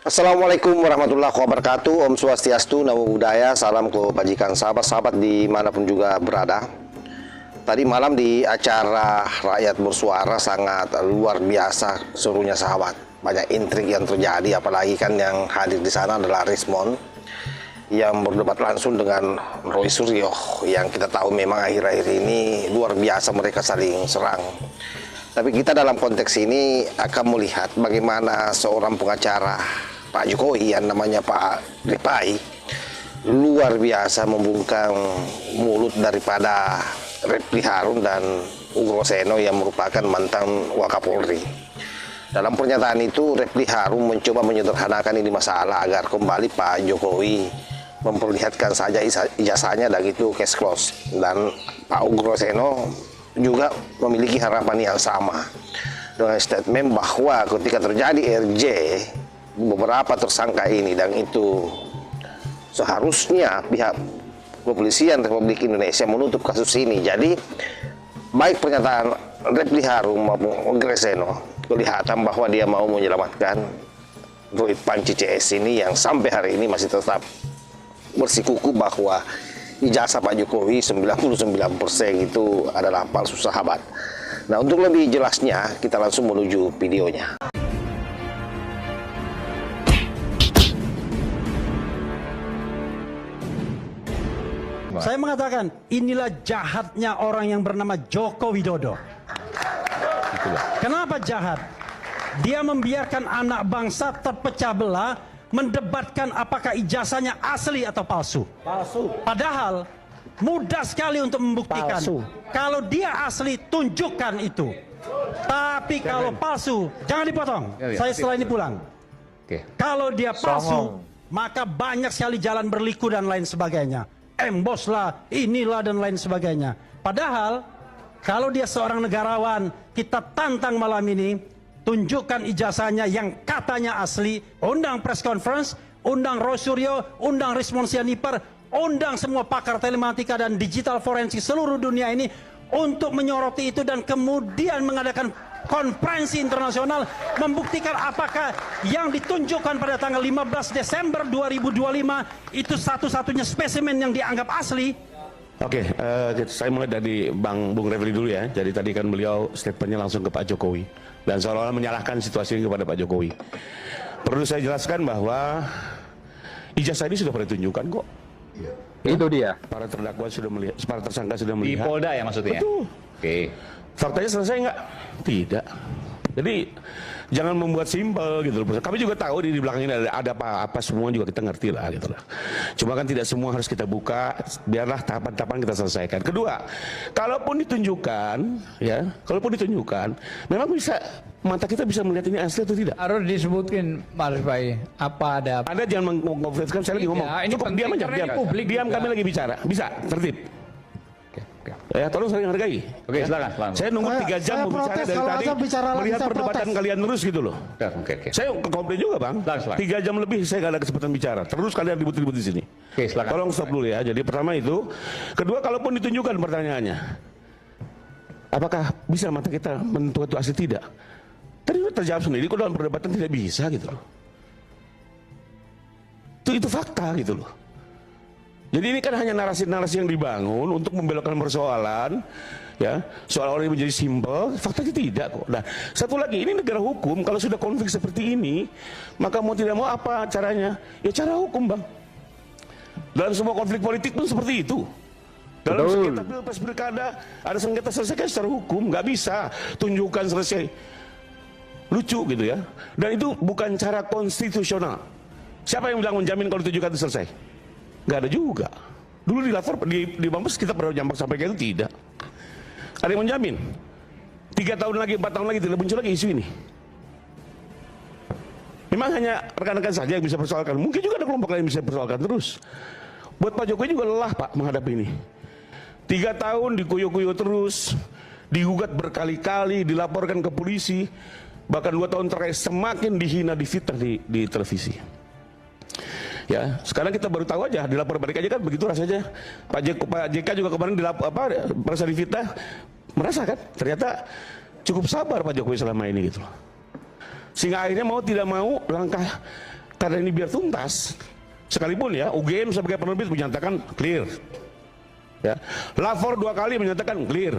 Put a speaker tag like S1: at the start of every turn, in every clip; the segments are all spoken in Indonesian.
S1: Assalamualaikum warahmatullahi wabarakatuh. Om Swastiastu, Namo Buddhaya, salam kebajikan sahabat-sahabat dimanapun juga berada. Tadi malam di acara Rakyat Bersuara sangat luar biasa serunya sahabat. Banyak intrik yang terjadi, apalagi kan yang hadir di sana adalah Rismond yang berdebat langsung dengan Roy Suryo, yang kita tahu memang akhir-akhir ini luar biasa mereka saling serang. Tapi kita dalam konteks ini akan melihat bagaimana seorang pengacara Pak Jokowi yang namanya Pak Ripai luar biasa membungkam mulut daripada Refly Harun dan Ugro Seno yang merupakan mantan Wakapolri. Dalam pernyataan itu Refly Harun mencoba menyederhanakan ini masalah agar kembali Pak Jokowi memperlihatkan saja ijazahnya dan itu case close, dan Pak Ugro Seno juga memiliki harapan yang sama dengan statement bahwa ketika terjadi RJ beberapa tersangka ini, dan itu seharusnya pihak kepolisian Republik Indonesia menutup kasus ini. Jadi baik pernyataan Refly Harun maupun Ugro Seno kelihatan bahwa dia mau menyelamatkan Roy Panci CS ini yang sampai hari ini masih tetap bersikukuh bahwa ijazah Pak Jokowi 99% itu adalah palsu sahabat. Nah, untuk lebih jelasnya kita langsung menuju videonya.
S2: Saya mengatakan inilah jahatnya orang yang bernama Joko Widodo. Kenapa jahat? Dia membiarkan anak bangsa terpecah belah, mendebatkan apakah ijazahnya asli atau palsu.
S3: Palsu.
S2: Padahal mudah sekali untuk membuktikan.
S3: Palsu.
S2: Kalau dia asli, tunjukkan itu. Tapi kalau palsu, jangan dipotong. Saya setelah ini pulang. Kalau dia palsu, maka banyak sekali jalan berliku dan lain sebagainya. Embos lah, inilah dan lain sebagainya. Padahal kalau dia seorang negarawan, kita tantang malam ini, tunjukkan ijazahnya yang katanya asli, undang press conference, undang Roy Suryo, undang Rismond Sianipar, undang semua pakar telematika dan digital forensik seluruh dunia ini untuk menyoroti itu, dan kemudian mengadakan konferensi internasional membuktikan apakah yang ditunjukkan pada tanggal 15 Desember 2025 itu satu-satunya spesimen yang dianggap asli.
S4: Oke, saya mulai dari Bung Refly dulu ya. Jadi tadi kan beliau statementnya langsung ke Pak Jokowi dan seolah-olah menyalahkan situasi ini kepada Pak Jokowi. Perlu saya jelaskan bahwa ijazah ini sudah pernah ditunjukkan kok.
S3: Ya. Itu dia.
S4: Para terdakwa sudah melihat, para tersangka sudah melihat.
S3: Di Polda ya maksudnya?
S4: Betul.
S3: Oke.
S4: Faktanya selesai nggak? Tidak. Jadi jangan membuat simpel gitu loh. Kami juga tahu di belakang ini ada apa semua juga kita ngerti lah gitu lah. Cuma kan tidak semua harus kita buka, biarlah tahapan-tahapan kita selesaikan. Kedua, kalaupun ditunjukkan ya, memang bisa mata kita bisa melihat ini asli atau tidak.
S5: Harus disebutkan Pak Ripai apa ada.
S4: Anda jangan mengkonfirmasi, saya lagi ngomong.
S5: Ini
S4: cukup diam aja, diam kami lagi bicara. Bisa, tertib. Ya, tolong saling hargai.
S3: Oke, silakan.
S4: Saya nunggu 3 jam mau bicara dari tadi, melihat perdebatan kalian terus gitu loh.
S3: Oke.
S4: Saya komplain juga bang. 3 jam lebih saya gak ada kesempatan bicara. Terus kalian ribut-ribut di sini.
S3: Oke, silakan.
S4: Tolong stop dulu ya. Jadi pertama itu, kedua kalaupun ditunjukkan pertanyaannya, apakah bisa mata kita menentukan itu asli tidak? Tadi udah terjawab sendiri. Kok dalam perdebatan tidak bisa gitu loh. Itu fakta gitu loh. Jadi ini kan hanya narasi-narasi yang dibangun untuk membelokkan persoalan, ya, seolah-olah menjadi simpel, faktanya tidak kok. Nah, satu lagi, ini negara hukum, kalau sudah konflik seperti ini, maka mau tidak mau apa caranya? Ya cara hukum bang. Dalam semua konflik politik pun seperti itu. Dalam sengketa pilpres pilkada, ada sengketa selesaikan secara hukum, nggak bisa tunjukkan selesai. Lucu gitu ya. Dan itu bukan cara konstitusional. Siapa yang bilang menjamin kalau ditunjukkan itu selesai? Nggak ada juga. Dulu dilapor di Mabes kita pernah nyampak sampai kayak itu tidak. Ada yang menjamin 3 tahun lagi, 4 tahun lagi tidak muncul lagi isu ini. Memang hanya rekan-rekan saja yang bisa persoalkan. Mungkin juga ada kelompok lain yang bisa persoalkan terus. Buat Pak Jokowi juga lelah Pak menghadapi ini. 3 tahun dikuyuk-kuyuk terus, digugat berkali-kali, dilaporkan ke polisi, bahkan 2 tahun terakhir semakin dihina, difitnah di televisi. Ya, sekarang kita baru tahu aja, dilapor balik aja kan begitu rasanya. Pak JK juga kemarin merasa difitnah, merasa kan? Ternyata cukup sabar Pak Jokowi selama ini gitu. Sehingga akhirnya mau tidak mau langkah karena ini biar tuntas. Sekalipun ya UGM sebagai penerbit menyatakan clear, ya. Lapor 2 kali menyatakan clear.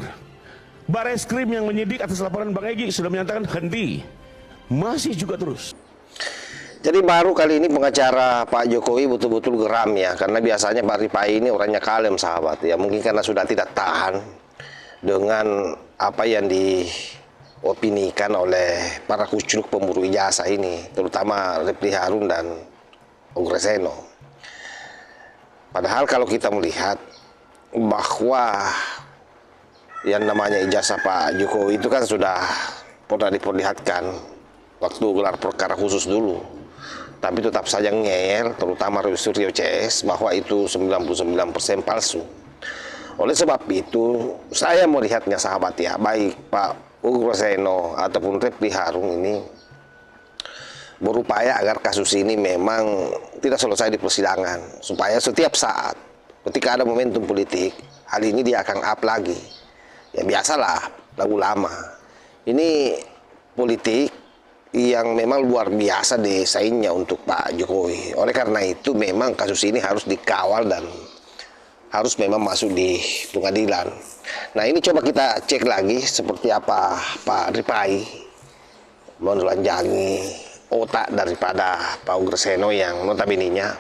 S4: Bareskrim yang menyidik atas laporan Bang Egy sudah menyatakan henti, masih juga terus.
S1: Jadi baru kali ini pengacara Pak Jokowi betul-betul geram ya, karena biasanya Pak Rifai ini orangnya kalem sahabat ya. Mungkin karena sudah tidak tahan dengan apa yang diopinikan oleh para kucluk pemburu ijazah ini, terutama Refli Harun dan Ugreseno. Padahal kalau kita melihat bahwa yang namanya ijazah Pak Jokowi itu kan sudah pernah diperlihatkan waktu gelar perkara khusus dulu, tapi tetap saja ngeyel, terutama Rio CS, bahwa itu 99% palsu. Oleh sebab itu saya melihatnya sahabat ya, baik Pak Ugreseno ataupun Refli Harun ini berupaya agar kasus ini memang tidak selesai di persidangan, supaya setiap saat ketika ada momentum politik, hal ini dia akan up lagi. Ya biasalah, lagu lama. Ini politik yang memang luar biasa desainnya untuk Pak Jokowi. Oleh karena itu memang kasus ini harus dikawal dan harus memang masuk di pengadilan. Nah ini coba kita cek lagi seperti apa Pak Rifai menelanjangi otak daripada Pak Ugreseno yang notabene-nya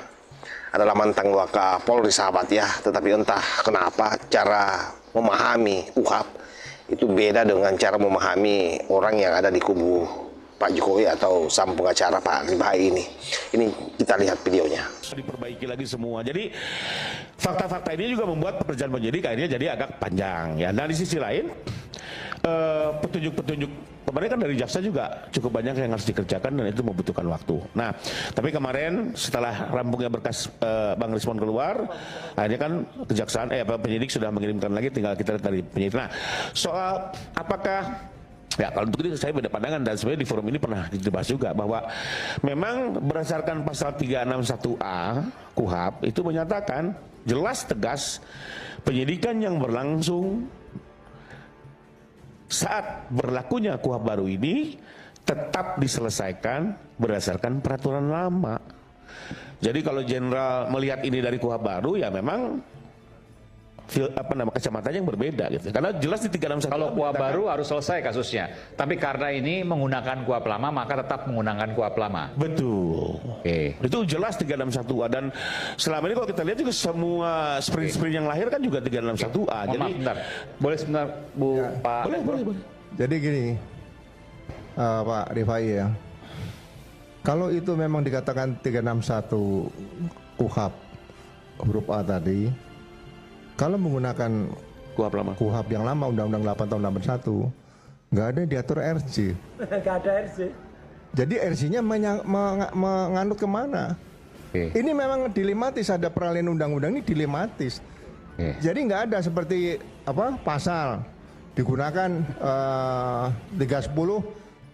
S1: adalah mantan Wakapolri sahabat ya. Tetapi entah kenapa cara memahami UHAP itu beda dengan cara memahami orang yang ada di kubu Pak Jokowi atau sang pengacara Pak Rifai ini. Ini kita lihat videonya.
S4: Diperbaiki lagi semua. Jadi fakta-fakta ini juga membuat pekerjaan penyidik akhirnya jadi agak panjang ya. Nah di sisi lain petunjuk-petunjuk kemarin kan dari jaksa juga cukup banyak yang harus dikerjakan dan itu membutuhkan waktu. Nah tapi kemarin setelah rampungnya berkas Bang Rismon keluar, akhirnya kan kejaksaan penyidik sudah mengirimkan lagi, tinggal kita lihat dari penyidik. Nah soal apakah ya kalau untuk itu saya beda pandangan, dan sebenarnya di forum ini pernah dibahas juga bahwa memang berdasarkan pasal 361A KUHAP itu menyatakan jelas tegas penyidikan yang berlangsung saat berlakunya KUHAP baru ini tetap diselesaikan berdasarkan peraturan lama. Jadi kalau jenderal melihat ini dari KUHAP baru ya memang kacamatanya yang berbeda gitu. Karena jelas di 361
S3: Kalau KUHAP baru harus selesai kasusnya. Tapi karena ini menggunakan KUHAP lama, maka tetap menggunakan KUHAP lama.
S4: Betul.
S3: Oke.
S4: Itu jelas 361A, dan selama ini kalau kita lihat juga semua sprint-sprint yang lahir kan juga 361A.
S3: Jadi maaf, bentar. Boleh sebentar Bu ya. Pak.
S4: Boleh.
S6: Jadi gini, Pak Rifai ya. Kalau itu memang dikatakan 361 KUHAP huruf A tadi, kalau menggunakan KUHAP yang lama, Undang-Undang 8 tahun 81, nggak ada diatur RJ.
S2: Nggak ada RJ.
S6: Jadi RJ-nya menganut kemana? Ini memang dilematis, ada peralihan undang-undang ini dilematis. Jadi nggak ada seperti apa pasal digunakan 310,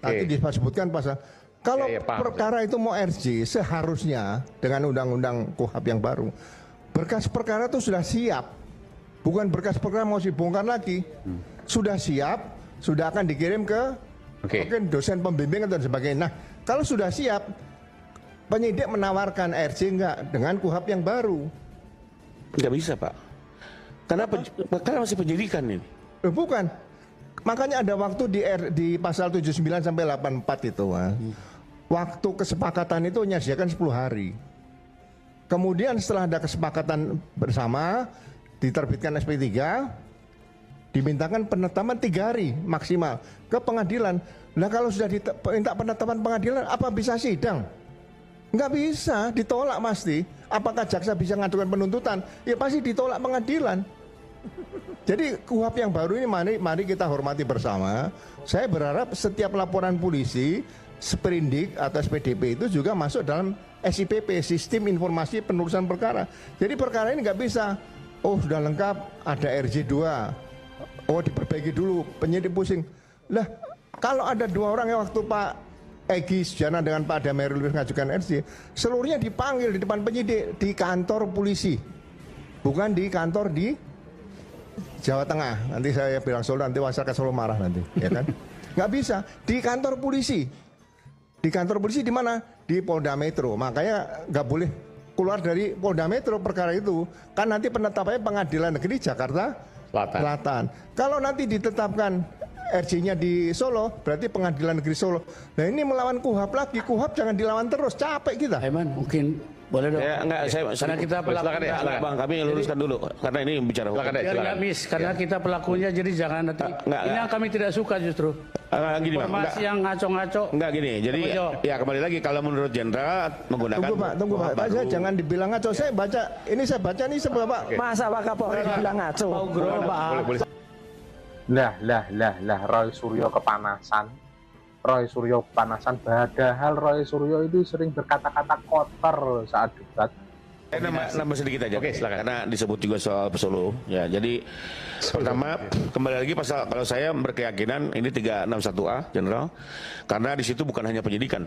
S6: nanti disebutkan pasal. Kalau perkara itu mau RJ, seharusnya dengan undang-undang KUHAP yang baru, berkas perkara itu sudah siap. Bukan berkas perkara mau dibongkar lagi, sudah siap, sudah akan dikirim ke mungkin dosen pembimbing dan sebagainya. Nah, kalau sudah siap, penyidik menawarkan RJ enggak dengan KUHAP yang baru?
S4: Nggak bisa Pak, karena masih penyidikan ini.
S6: Bukan, makanya ada waktu di pasal 79 sampai 84 itu, Mas. Waktu kesepakatan itu menyediakan 10 hari. Kemudian setelah ada kesepakatan bersama, diterbitkan SP3, dimintakan penetapan 3 hari maksimal ke pengadilan. Nah kalau sudah diminta penetapan pengadilan, apa bisa sidang? Nggak bisa, ditolak pasti. Apakah jaksa bisa ngajukan penuntutan? Ya pasti ditolak pengadilan. Jadi KUHAP yang baru ini mari kita hormati bersama. Saya berharap setiap laporan polisi, sprindik atau SPDP itu juga masuk dalam SIPP, Sistem Informasi Penurusan Perkara. Jadi perkara ini nggak bisa, oh sudah lengkap, ada RJ2, oh diperbaiki dulu, penyidik pusing. Lah kalau ada 2 orang yang waktu Pak Egy Sujana dengan Pak Dameril mengajukan RJ, seluruhnya dipanggil di depan penyidik di kantor polisi, bukan di kantor di Jawa Tengah. Nanti saya bilang Solo, nanti masyarakat Solo marah nanti, ya kan? Nggak bisa, di kantor polisi. Di kantor polisi di mana? Di Polda Metro. Makanya nggak boleh keluar dari Polda Metro perkara itu. Kan nanti penetapannya Pengadilan Negeri Jakarta Selatan. Kalau nanti ditetapkan RJ-nya di Solo, berarti Pengadilan Negeri Solo. Nah ini melawan KUHAP lagi. KUHAP jangan dilawan terus, capek kita.
S5: Aiman, mungkin boleh dong.
S4: Ya, enggak, karena kita
S3: silakan ya, silakan.
S4: Bang, kami luruskan dulu karena ini bicara hukum.
S3: Silakan deh,
S5: Biar nggak miss, karena kita pelakunya, jadi jangan nanti. Ini yang kami tidak suka justru.
S4: Gini, Bang,
S5: Informasi yang ngaco-ngaco.
S4: enggak gini. Jadi ya kembali lagi kalau menurut jenderal menggunakan
S6: Tunggu Pak. Pak, saya jangan dibilang ngaco. Saya baca ini sebab Pak.
S7: Masa Pak Kapolri dibilang ngaco?
S3: Boleh.
S8: Lah, Roy Suryo kepanasan. Padahal Roy Suryo itu sering berkata-kata kotor saat debat.
S4: Nambah sedikit aja.
S3: Oke, silakan.
S4: Karena disebut juga soal Solo. Ya, jadi pertama kembali lagi pasal, kalau saya berkeyakinan ini 361A Jenderal, karena di situ bukan hanya penyidikan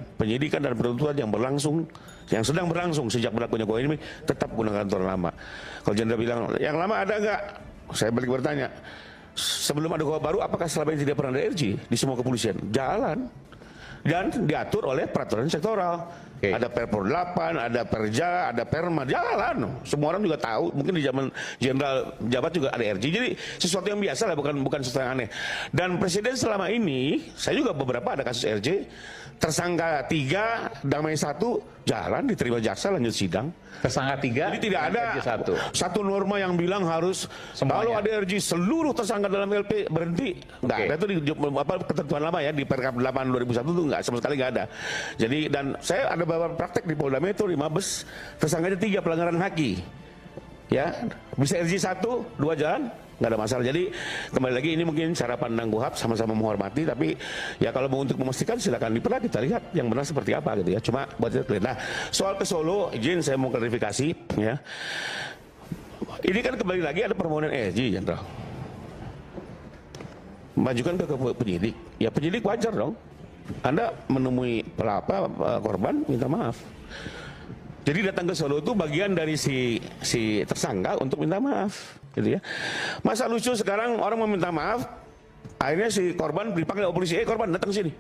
S4: dan penuntutan yang sedang berlangsung sejak berlakunya KUA ini tetap gunakan aturan lama. Kalau Jenderal bilang yang lama ada enggak? Saya balik bertanya. Sebelum ada KUA baru, apakah selama ini tidak pernah ada RJ di semua kepolisian? Jalan. Dan diatur oleh peraturan sektoral. Ada Perpor 8, ada Perja, ada Perma, jalan. Semua orang juga tahu, mungkin di zaman Jenderal jabat juga ada RJ. Jadi sesuatu yang biasa lah, bukan sesuatu yang aneh. Dan Presiden selama ini, saya juga beberapa ada kasus RJ, tersangka 3, damai 1, jalan, diterima jaksa, lanjut sidang.
S3: Tersangka 3,
S4: jadi tidak ada satu norma yang bilang harus kalau ada RJ seluruh tersangka dalam LP berhenti. Nggak ada itu di ketentuan lama ya, di Perkap 8 2001 itu nggak, sama sekali nggak ada. Jadi dan saya ada beberapa praktek di Polda Metro, di Mabes, tersangkanya 3 pelanggaran haki. Ya, bisa RJ 1, 2 jalan, nggak ada masalah. Jadi kembali lagi ini mungkin cara pandang KUHAP, sama-sama menghormati, tapi ya kalau mau untuk memastikan silakan diperlah, kita lihat yang benar seperti apa gitu ya. Cuma buat itu. Nah, soal ke Solo, izin saya mau klarifikasi ya. Ini kan kembali lagi ada permohonan RJ, Jenderal. Majukan ke penyidik. Ya penyidik wajar dong. Anda menemui korban minta maaf. Jadi datang ke Solo itu bagian dari si tersangka untuk minta maaf, gitu ya. Masa lucu sekarang orang mau minta maaf, akhirnya si korban dipanggil oleh polisi, korban datang sini.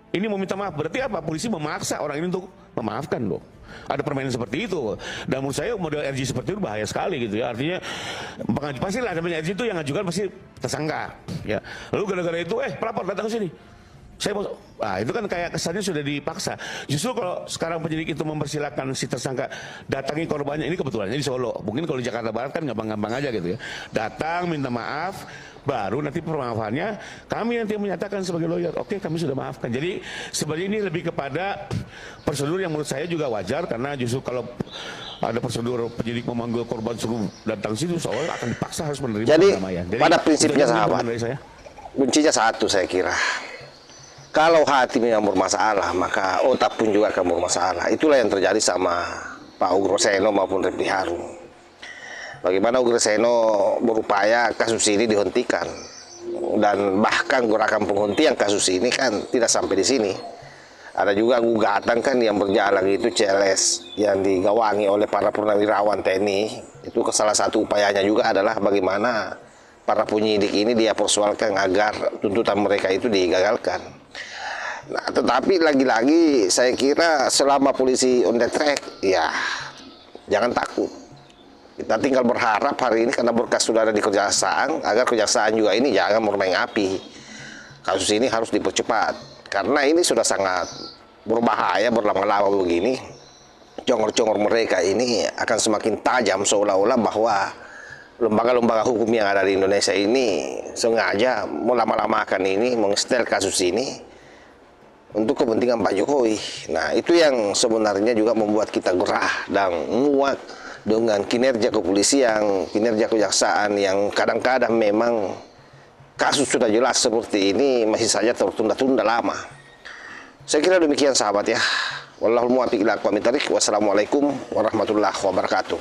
S4: Ini mau minta maaf, berarti apa? Polisi memaksa orang ini untuk memaafkan dong. Ada permainan seperti itu. Dan menurut saya model RJ seperti itu bahaya sekali gitu ya. Artinya pastilah namanya RJ itu yang ngajukan pasti tersangka. Ya. Lalu gara-gara itu, pelapor datang sini. Itu kan kayak kesannya sudah dipaksa. Justru kalau sekarang penyidik itu mempersilahkan si tersangka datangi korbannya, ini kebetulannya di Solo. Mungkin kalau di Jakarta Barat kan gampang-gampang aja gitu ya. Datang minta maaf, baru nanti permaafannya kami nanti menyatakan sebagai lawyer, oke kami sudah maafkan. Jadi sebenarnya ini lebih kepada prosedur yang menurut saya juga wajar, karena justru kalau ada prosedur penyidik memanggil korban suruh datang situ, seolah akan dipaksa harus menerima
S1: kedamaian. Jadi pada prinsipnya sahabat, kuncinya satu saya kira. Kalau hati yang bermasalah, maka otak pun juga akan bermasalah. Itulah yang terjadi sama Pak Ugroseno maupun Refdy Harun. Bagaimana Ugroseno berupaya kasus ini dihentikan. Dan bahkan gerakan penghentian kasus ini kan tidak sampai di sini. Ada juga gugatan kan yang berjalan itu CLS yang digawangi oleh para purnawirawan TNI. Itu salah satu upayanya juga adalah bagaimana para penyidik ini dia persoalkan agar tuntutan mereka itu digagalkan. Nah, tetapi lagi-lagi saya kira selama polisi on the track, ya jangan takut. Kita tinggal berharap hari ini karena berkas sudah ada di kejaksaan, agar kejaksaan juga ini jangan bermain api. Kasus ini harus dipercepat, karena ini sudah sangat berbahaya berlama-lama begini. Congor-congor mereka ini akan semakin tajam, seolah-olah bahwa lembaga-lembaga hukum yang ada di Indonesia ini sengaja melama-lamakan ini, mengestel kasus ini untuk kepentingan Pak Jokowi. Nah, itu yang sebenarnya juga membuat kita gerah dan muak dengan kinerja kepolisian, kinerja kejaksaan yang kadang-kadang memang kasus sudah jelas seperti ini masih saja tertunda-tunda lama. Saya kira demikian sahabat ya. Wallahul muwaffiq ila aqwamit thoriq. Wassalamualaikum warahmatullahi wabarakatuh.